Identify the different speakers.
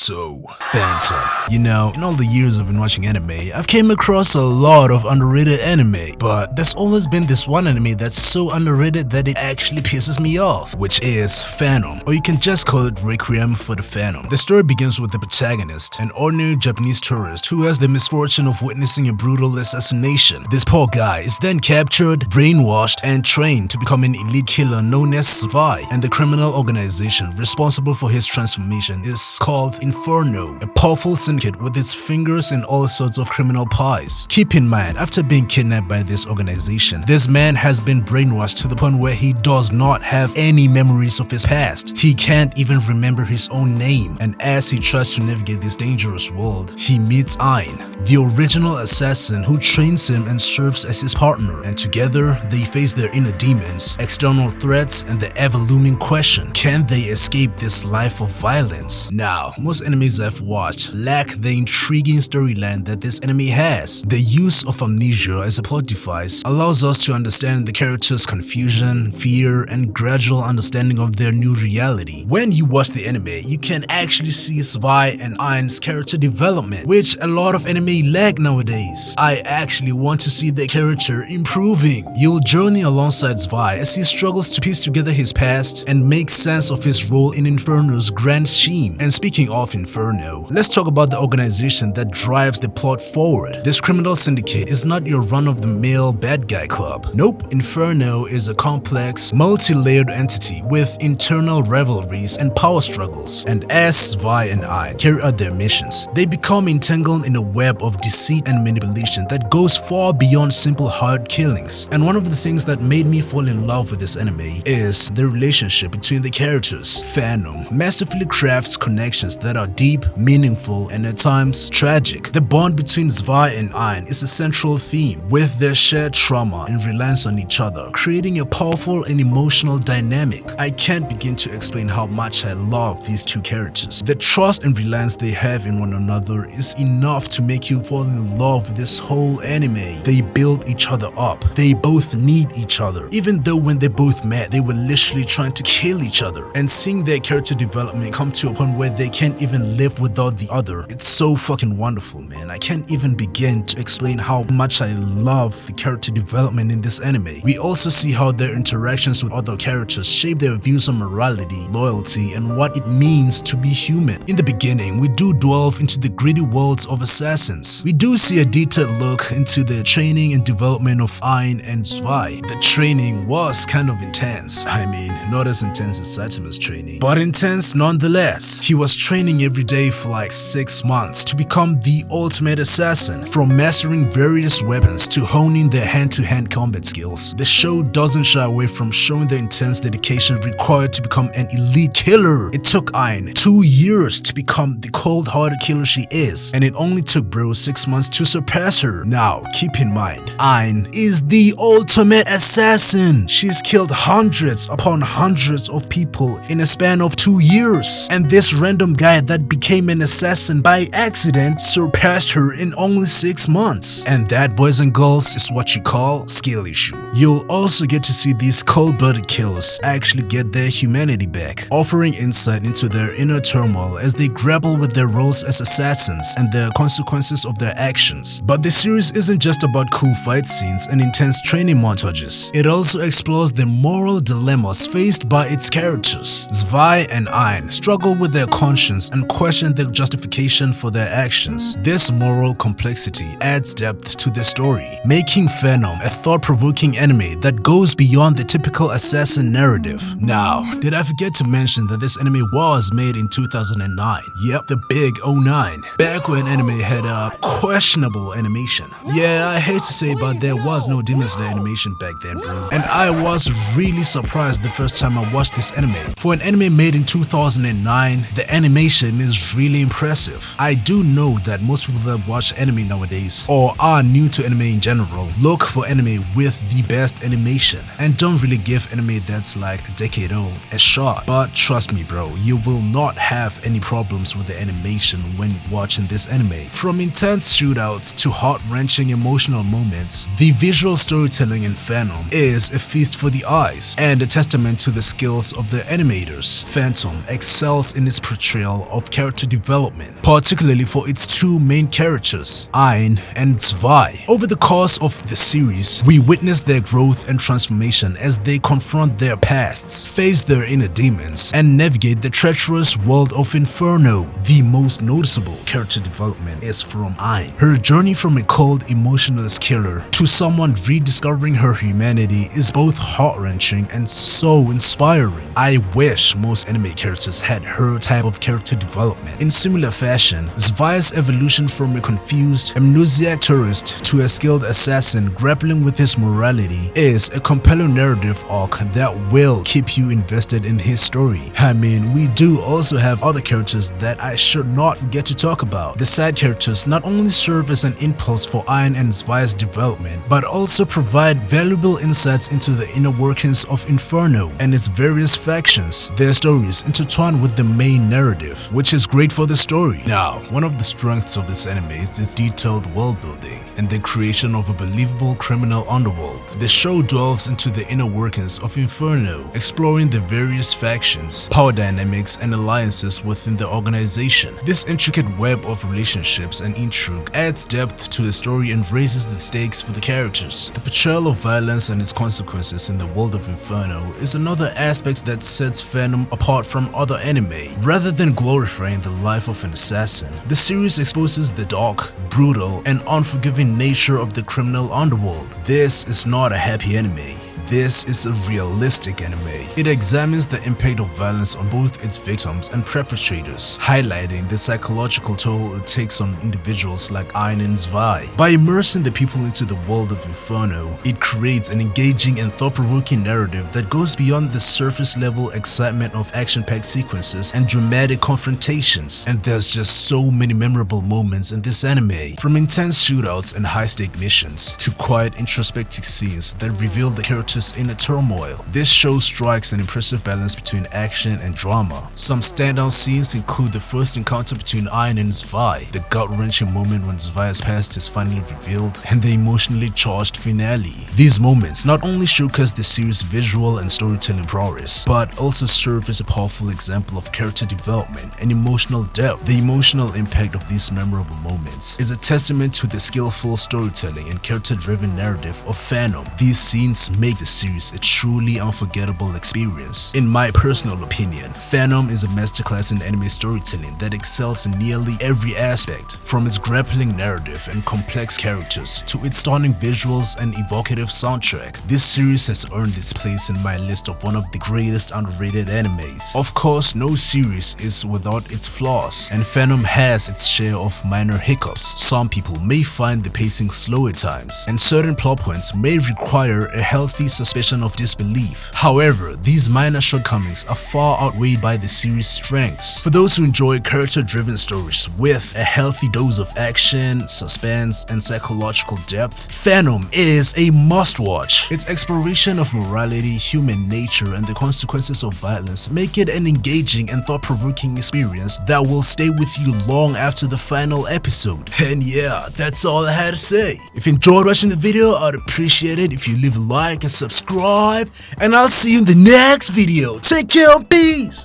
Speaker 1: So, Phantom. You know, in all the years I've been watching anime, I've came across a lot of underrated anime, but there's always been this one anime that's so underrated that it actually pisses me off, which is Phantom, or you can just call it Requiem for the Phantom. The story begins with the protagonist, an ordinary Japanese tourist who has the misfortune of witnessing a brutal assassination. This poor guy is then captured, brainwashed, and trained to become an elite killer known as Zwei, and the criminal organization responsible for his transformation is called Inferno, a powerful syndicate with its fingers in all sorts of criminal pies. Keep in mind, after being kidnapped by this organization, this man has been brainwashed to the point where he does not have any memories of his past. He can't even remember his own name, and as he tries to navigate this dangerous world, he meets Ein, the original assassin who trains him and serves as his partner, and together they face their inner demons, external threats, and the ever-looming question, can they escape this life of violence? Now, most animes I've watched lack the intriguing storyline that this anime has. The use of amnesia as a plot device allows us to understand the characters' confusion, fear, and gradual understanding of their new reality. When you watch the anime, you can actually see Zwei and Ein's character development, which a lot of anime lack nowadays. I actually want to see the character improving. You'll journey alongside Zwei as he struggles to piece together his past and make sense of his role in Inferno's grand scheme. And speaking of Inferno, let's talk about the organization that drives the plot forward. This criminal syndicate is not your run-of-the-mill bad guy club. Nope, Inferno is a complex, multi-layered entity with internal rivalries and power struggles. And as Zwei and Ein carry out their missions, they become entangled in a web of deceit and manipulation that goes far beyond simple hard killings. And one of the things that made me fall in love with this anime is the relationship between the characters. Phantom masterfully crafts connections that are deep, meaningful, and at times tragic. The bond between Zwei and Ein is a central theme, with their shared trauma and reliance on each other, creating a powerful and emotional dynamic. I can't begin to explain how much I love these two characters. The trust and reliance they have in one another is enough to make you fall in love with this whole anime. They build each other up. They both need each other. Even though when they both met, they were literally trying to kill each other. And seeing their character development come to a point where they can't even live without the other, it's so fucking wonderful, man. I can't even begin to explain how much I love the character development in this anime. We also see how their interactions with other characters shape their views on morality, loyalty, and what it means to be human. In the beginning, we do delve into the gritty worlds of assassins. We do see a detailed look into the training and development of Ein and Zwei. The training was kind of intense. I mean, not as intense as Satima's training, but intense nonetheless. He was training every day for like 6 months to become the ultimate assassin, from mastering various weapons to honing their hand-to-hand combat skills. The show doesn't shy away from showing the intense dedication required to become an elite killer. It took Ein 2 years to become the cold-hearted killer she is, and it only took bro 6 months to surpass her. Now, keep in mind, Ein is the ultimate assassin. She's killed hundreds upon hundreds of people in a span of 2 years, and this random guy that became an assassin by accident surpassed her in only 6 months. And that, boys and girls, is what you call skill issue. You'll also get to see these cold-blooded killers actually get their humanity back, offering insight into their inner turmoil as they grapple with their roles as assassins and the consequences of their actions. But the series isn't just about cool fight scenes and intense training montages. It also explores the moral dilemmas faced by its characters. Zwei and Ein struggle with their conscience and question the justification for their actions. This moral complexity adds depth to the story, making Phantom a thought-provoking anime that goes beyond the typical assassin narrative. Now, did I forget to mention that this anime was made in 2009? Yep, the big 09. Back when anime had a questionable animation. Yeah, I hate to say, but there was no Demon Slayer animation back then, bro. And I was really surprised the first time I watched this anime. For an anime made in 2009, the animation is really impressive. I do know that most people that watch anime nowadays, or are new to anime in general, look for anime with the best animation and don't really give anime that's like a decade old a shot. But trust me, bro, you will not have any problems with the animation when watching this anime. From intense shootouts to heart-wrenching emotional moments, the visual storytelling in Phantom is a feast for the eyes and a testament to the skills of the animators. Phantom excels in its portrayal of character development, particularly for its two main characters, Ein and Zwei. Over the course of the series, we witness their growth and transformation as they confront their pasts, face their inner demons, and navigate the treacherous world of Inferno. The most noticeable character development is from Ein. Her journey from a cold, emotionless killer to someone rediscovering her humanity is both heart-wrenching and so inspiring. I wish most anime characters had her type of character development. In similar fashion, Zwei's evolution from a confused, amnesiac tourist to a skilled assassin grappling with his morality is a compelling narrative arc that will keep you invested in his story. I mean, we do also have other characters that I should not forget to talk about. The side characters not only serve as an impulse for Ein and Zwei's development, but also provide valuable insights into the inner workings of Inferno and its various factions. Their stories intertwine with the main narrative, which is great for the story. Now, one of the strengths of this anime is its detailed world building and the creation of a believable criminal underworld. The show delves into the inner workings of Inferno, exploring the various factions, power dynamics, and alliances within the organization. This intricate web of relationships and intrigue adds depth to the story and raises the stakes for the characters. The portrayal of violence and its consequences in the world of Inferno is another aspect that sets fandom apart from other anime. Rather than glorifying the life of an assassin, the series exposes the dark, brutal, and unforgiving nature of the criminal underworld. This is not a happy anime. This is a realistic anime. It examines the impact of violence on both its victims and perpetrators, highlighting the psychological toll it takes on individuals like Ein and Zwei. By immersing the people into the world of Inferno, it creates an engaging and thought-provoking narrative that goes beyond the surface-level excitement of action-packed sequences and dramatic confrontations. And there's just so many memorable moments in this anime, from intense shootouts and high-stake missions to quiet, introspective scenes that reveal the characters' inner turmoil. This show strikes an impressive balance between action and drama. Some standout scenes include the first encounter between Ein and Zwei, the gut-wrenching moment when Zwei's past is finally revealed, and the emotionally charged finale. These moments not only showcase the series' visual and storytelling prowess, but also serve as a powerful example of character development and emotional depth. The emotional impact of these memorable moments is a testament to the skillful storytelling and character-driven narrative of Phantom. These scenes make the series a truly unforgettable experience. In my personal opinion, Phantom is a masterclass in anime storytelling that excels in nearly every aspect, from its grappling narrative and complex characters to its stunning visuals and evocative soundtrack. This series has earned its place in my list of one of the greatest underrated animes. Of course, no series is without its flaws, and Phantom has its share of minor hiccups. Some people may find the pacing slow at times, and certain plot points may require a healthy suspicion of disbelief. However, these minor shortcomings are far outweighed by the series' strengths. For those who enjoy character-driven stories with a healthy dose of action, suspense, and psychological depth, Phantom is a must-watch. Its exploration of morality, human nature, and the consequences of violence make it an engaging and thought-provoking experience that will stay with you long after the final episode. And yeah, that's all I had to say. If you enjoyed watching the video, I'd appreciate it if you leave a like and subscribe, and I'll see you in the next video. Take care, peace!